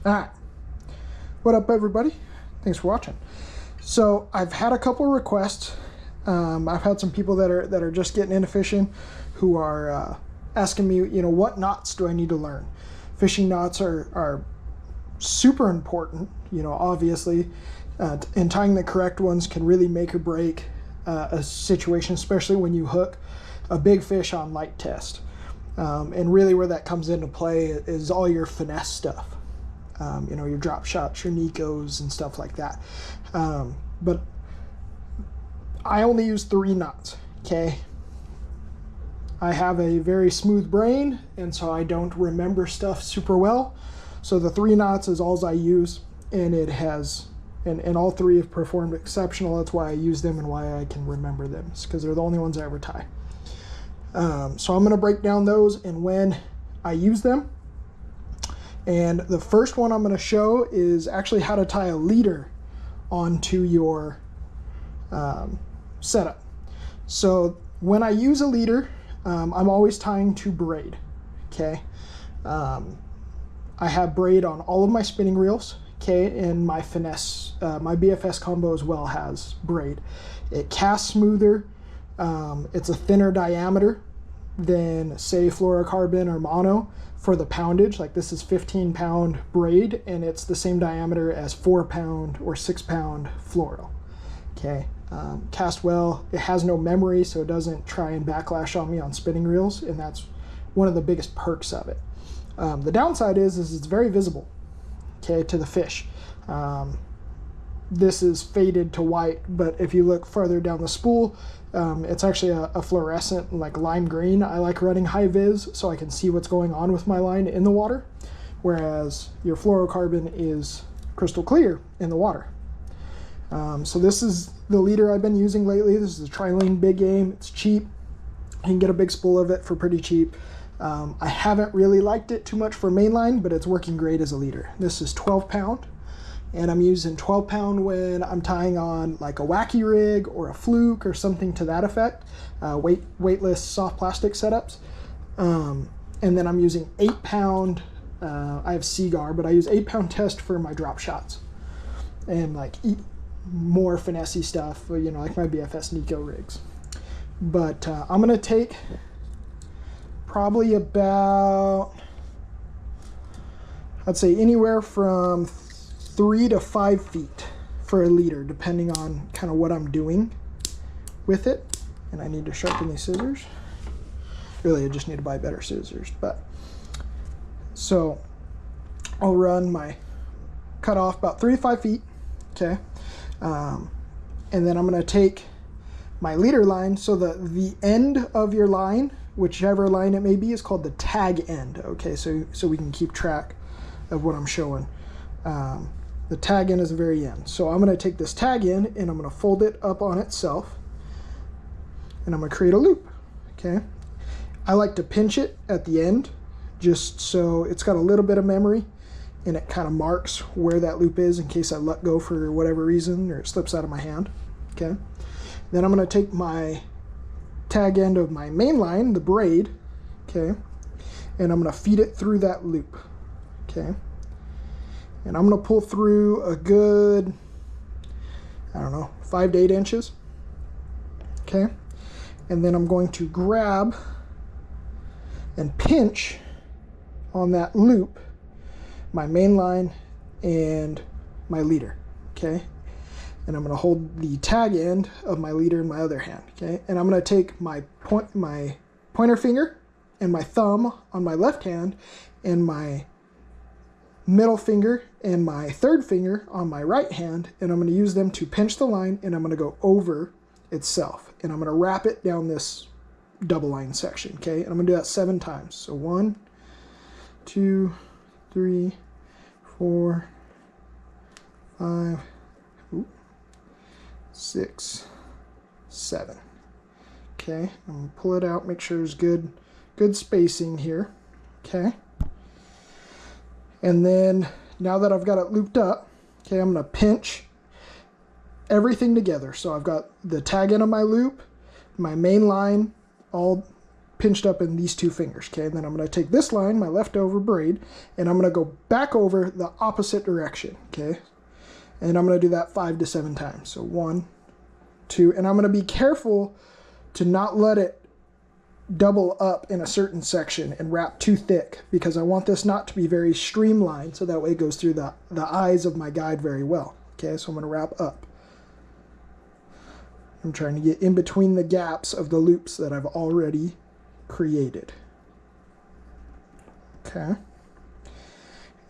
Alright, what up everybody? Thanks for watching. So I've had a couple requests. I've had some people that are just getting into fishing who are asking me, what knots do I need to learn? Fishing knots are super important, obviously, and tying the correct ones can really make or break a situation, especially when you hook a big fish on light test. And really where that comes into play is all your finesse stuff. Your drop shots, your Nikos and stuff like that. But I only use 3 knots, okay? I have a very smooth brain, and so I don't remember stuff super well. So the 3 knots is all I use, and it has, and all 3 have performed exceptional. That's why I use them and why I can remember them. It's because they're the only ones I ever tie. So I'm gonna break down those and when I use them. And the first one I'm going to show is actually how to tie a leader onto your setup. So when I use a leader, I'm always tying to braid, okay? I have braid on all of my spinning reels, okay? And my finesse, my BFS combo as well has braid. It casts smoother. It's a thinner diameter than, say, fluorocarbon or mono for the poundage. Like this is 15-pound braid, and it's the same diameter as 4-pound or 6-pound fluoro. Okay, cast well. It has no memory, so it doesn't try and backlash on me on spinning reels, and that's one of the biggest perks of it. The downside is it's very visible, okay, to the fish. This is faded to white, but if you look farther down the spool, it's actually a fluorescent, like lime green. I like running high vis so I can see what's going on with my line in the water, whereas your fluorocarbon is crystal clear in the water. So this is the leader I've been using lately. This is a Trilene Big Game. It's cheap. You can get a big spool of it for pretty cheap. I haven't really liked it too much for mainline, but it's working great as a leader. This is 12-pound. And I'm using 12-pound when I'm tying on like a wacky rig or a fluke or something to that effect, weightless soft plastic setups. And then I'm using 8-pound, I have Seagar, but I use 8-pound test for my drop shots and like more finessey stuff, like my BFS Nico rigs. But I'm gonna take probably about, I'd say anywhere from 3 to 5 feet for a leader, depending on kind of what I'm doing with it. And I need to sharpen these scissors. Really, I just need to buy better scissors. But so I'll run my cut off about 3 to 5 feet, okay? And then I'm gonna take my leader line. So the end of your line, whichever line it may be, is called the tag end, okay? So we can keep track of what I'm showing. The tag end is the very end. So I'm going to take this tag end and I'm going to fold it up on itself, and I'm going to create a loop, okay? I like to pinch it at the end just so it's got a little bit of memory and it kind of marks where that loop is in case I let go for whatever reason or it slips out of my hand, okay? Then I'm going to take my tag end of my main line, the braid, okay, and I'm going to feed it through that loop, okay? And I'm going to pull through a good, 5 to 8 inches. Okay. And then I'm going to grab and pinch on that loop my main line and my leader. Okay. And I'm going to hold the tag end of my leader in my other hand. Okay. And I'm going to take my pointer finger and my thumb on my left hand and my middle finger and my third finger on my right hand, and I'm going to use them to pinch the line, and I'm going to go over itself, and I'm going to wrap it down this double line section, okay? And I'm going to do that 7 times. So 1, 2, 3, 4, 5, 6, 7. Okay, I'm going to pull it out, make sure there's good spacing here, okay? And then now that I've got it looped up, okay, I'm going to pinch everything together. So I've got the tag end of my loop, my main line all pinched up in these two fingers, okay? And then I'm going to take this line, my leftover braid, and I'm going to go back over the opposite direction, okay? And I'm going to do that 5 to 7 times. So 1, 2, and I'm going to be careful to not let it double up in a certain section and wrap too thick, because I want this knot to be very streamlined so that way it goes through the eyes of my guide very well. Okay, so I'm going to wrap up. I'm trying to get in between the gaps of the loops that I've already created. Okay.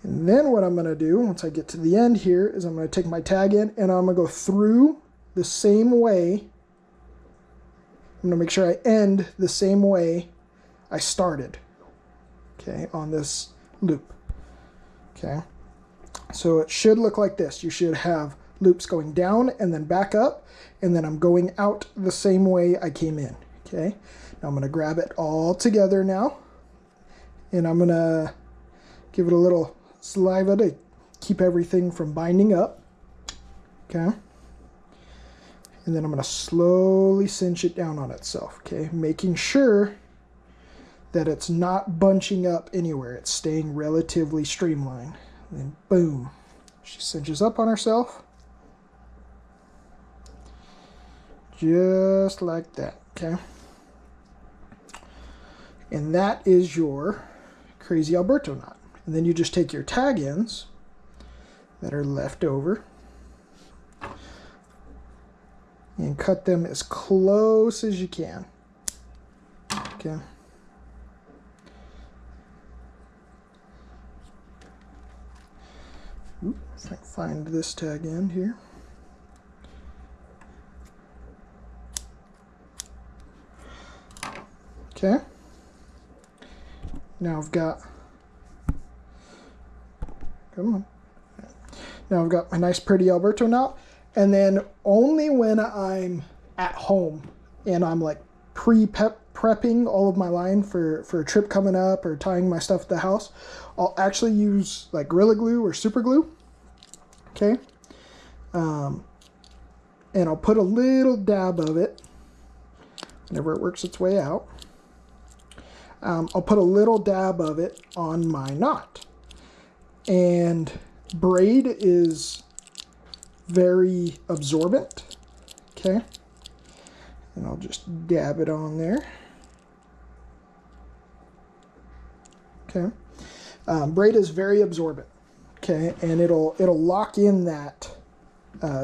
And then what I'm going to do, once I get to the end here, is I'm going to take my tag in and I'm going to go through the same way. I'm going to make sure I end the same way I started, okay, on this loop. Okay. So it should look like this. You should have loops going down and then back up, and then I'm going out the same way I came in. Okay. Now I'm going to grab it all together now, and I'm going to give it a little saliva to keep everything from binding up. Okay. And then I'm going to slowly cinch it down on itself. Okay. Making sure that it's not bunching up anywhere. It's staying relatively streamlined. And then boom, she cinches up on herself. Just like that, okay? And that is your crazy Alberto knot. And then you just take your tag ends that are left over and cut them as close as you can, okay? If I can find this tag end here. Okay. Now I've got, come on. Now I've got my nice pretty Alberto knot, and then only when I'm at home and I'm like prepping all of my line for a trip coming up or tying my stuff at the house, I'll actually use like Gorilla Glue or super glue. Okay. And I'll put a little dab of it whenever it works its way out. I'll put a little dab of it on my knot. And braid is very absorbent. Okay. And I'll just dab it on there. Okay. Braid is very absorbent. Okay, and it'll lock in that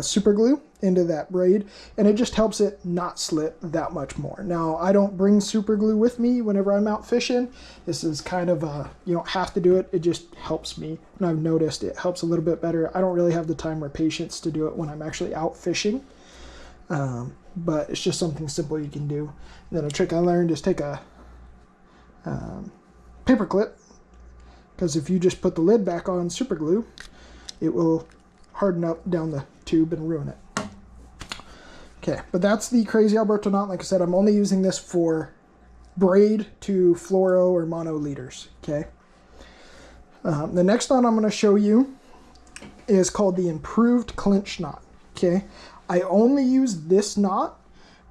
super glue into that braid, and it just helps it not slip that much more. Now, I don't bring super glue with me whenever I'm out fishing. This is kind of you don't have to do it. It just helps me, and I've noticed it helps a little bit better. I don't really have the time or patience to do it when I'm actually out fishing, but it's just something simple you can do. And then a trick I learned is take a paper clip, because if you just put the lid back on super glue, it will harden up down the tube and ruin it. Okay, but that's the crazy Alberto knot. Like I said, I'm only using this for braid to fluoro or mono leaders. Okay. The next knot I'm going to show you is called the improved clinch knot. Okay. I only use this knot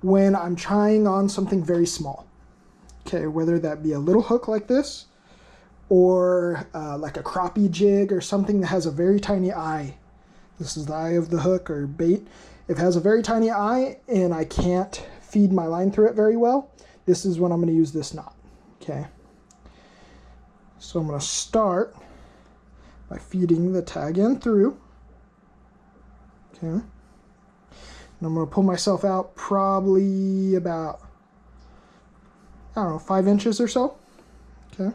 when I'm trying on something very small. Okay, whether that be a little hook like this, or like a crappie jig or something that has a very tiny eye. This is the eye of the hook or bait. If it has a very tiny eye and I can't feed my line through it very well, this is when I'm going to use this knot. Okay. So I'm going to start by feeding the tag end through. Okay. And I'm going to pull myself out probably about, I don't know, 5 inches or so. Okay.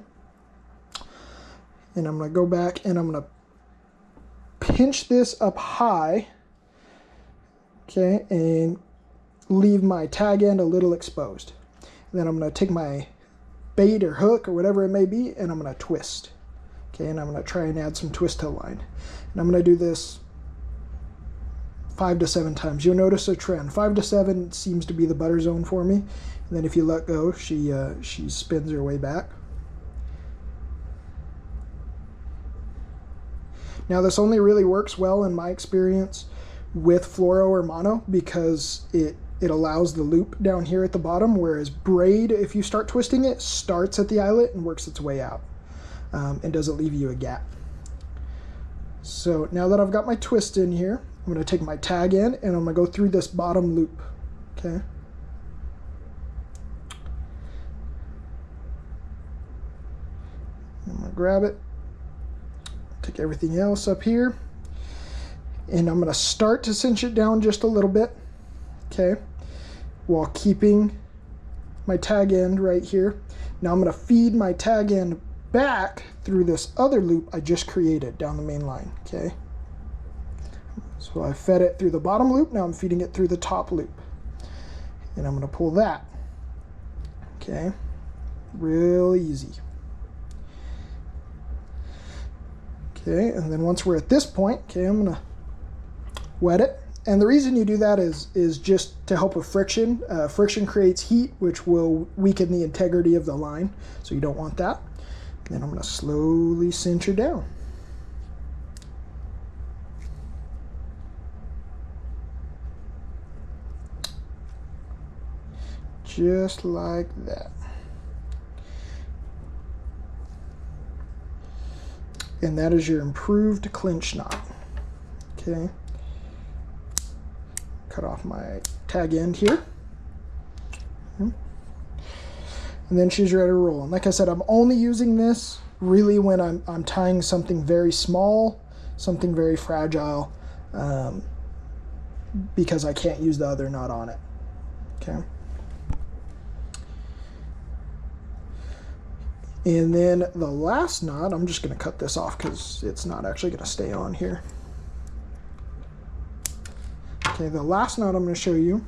And I'm going to go back and I'm going to pinch this up high, okay, and leave my tag end a little exposed. And then I'm going to take my bait or hook or whatever it may be, and I'm going to twist. Okay, and I'm going to try and add some twist to the line. And I'm going to do this 5 to 7 times. You'll notice a trend. 5 to 7 seems to be the butter zone for me. And then if you let go, she spins her way back. Now this only really works well in my experience with fluoro or mono, because it it allows the loop down here at the bottom, whereas braid, if you start twisting it, starts at the eyelet and works its way out, and doesn't leave you a gap. So now that I've got my twist in here, I'm going to take my tag in and I'm going to go through this bottom loop. Okay. I'm going to grab it, take everything else up here, and I'm going to start to cinch it down just a little bit, okay, while keeping my tag end right here. Now I'm going to feed my tag end back through this other loop I just created down the main line, okay. So I fed it through the bottom loop, now I'm feeding it through the top loop. And I'm going to pull that, okay, real easy. Okay, and then once we're at this point, okay, I'm going to wet it. And the reason you do that is just to help with friction. Friction creates heat, which will weaken the integrity of the line, so you don't want that. Then I'm going to slowly cinch her down. Just like that. And that is your improved clinch knot. Okay. Cut off my tag end here. And then she's ready to roll. And like I said, I'm only using this really when I'm tying something very small, something very fragile, because I can't use the other knot on it. Okay. And then the last knot, I'm just going to cut this off because it's not actually going to stay on here. Okay, the last knot I'm going to show you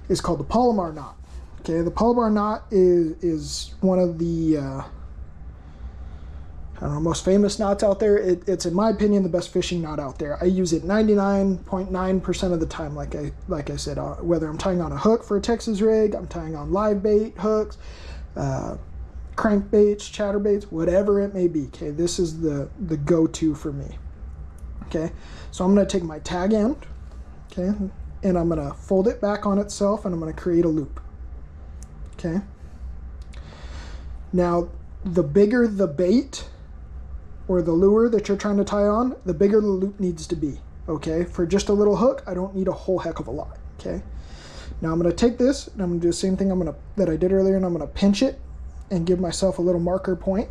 is called the palomar knot. Okay, the palomar knot is one of the I don't know, most famous knots out there. It's, in my opinion, the best fishing knot out there. I use it 99.9% of the time, like I said, whether I'm tying on a hook for a Texas rig, I'm tying on live bait hooks, crankbaits, chatterbaits, whatever it may be. Okay, this is the go-to for me. Okay, so I'm going to take my tag end, okay, and I'm going to fold it back on itself, and I'm going to create a loop. Okay, now the bigger the bait or the lure that you're trying to tie on, the bigger the loop needs to be. Okay, for just a little hook, I don't need a whole heck of a lot. Okay, now I'm going to take this and I'm going to do the same thing that I did earlier, and I'm going to pinch it and give myself a little marker point.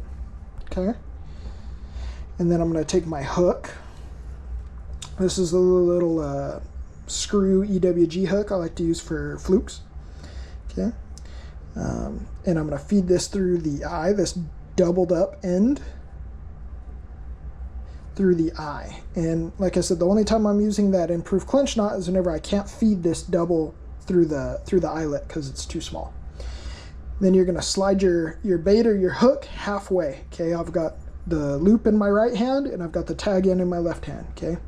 Okay, and then I'm going to take my hook. This is a little screw EWG hook I like to use for flukes. Okay, and I'm going to feed this through the eye, this doubled up end through the eye. And like I said, the only time I'm using that improved clinch knot is whenever I can't feed this double through the eyelet because it's too small. Then you're going to slide your bait or your hook halfway. Okay, I've got the loop in my right hand and I've got the tag end in my left hand. Okay,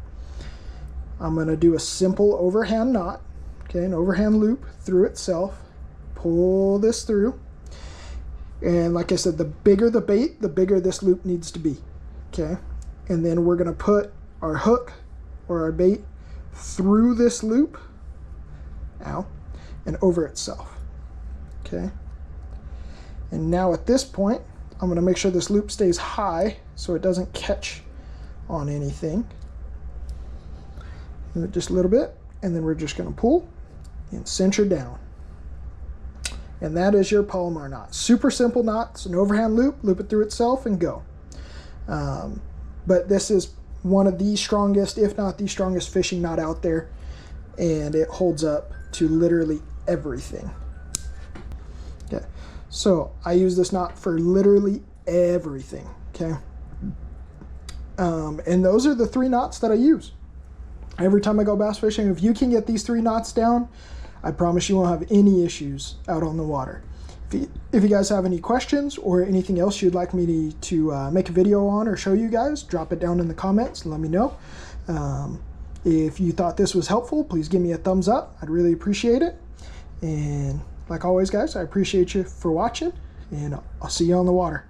I'm going to do a simple overhand knot. Okay, an overhand loop through itself. Pull this through. And like I said, the bigger the bait, the bigger this loop needs to be. Okay, and then we're going to put our hook or our bait through this loop, ow, and over itself. Okay. And now at this point, I'm going to make sure this loop stays high so it doesn't catch on anything. Just a little bit, and then we're just going to pull and cinch her down. And that is your palomar knot. Super simple knot. It's an overhand loop, loop it through itself and go. But this is one of the strongest, if not the strongest fishing knot out there, and it holds up to literally everything. Okay, so I use this knot for literally everything. Okay, and those are the 3 knots that I use every time I go bass fishing. If you can get these 3 knots down, I promise you won't have any issues out on the water. If you guys have any questions or anything else you'd like me to make a video on or show you guys, drop it down in the comments and let me know. If you thought this was helpful, please give me a thumbs up. I'd really appreciate it. And like always, guys, I appreciate you for watching, and I'll see you on the water.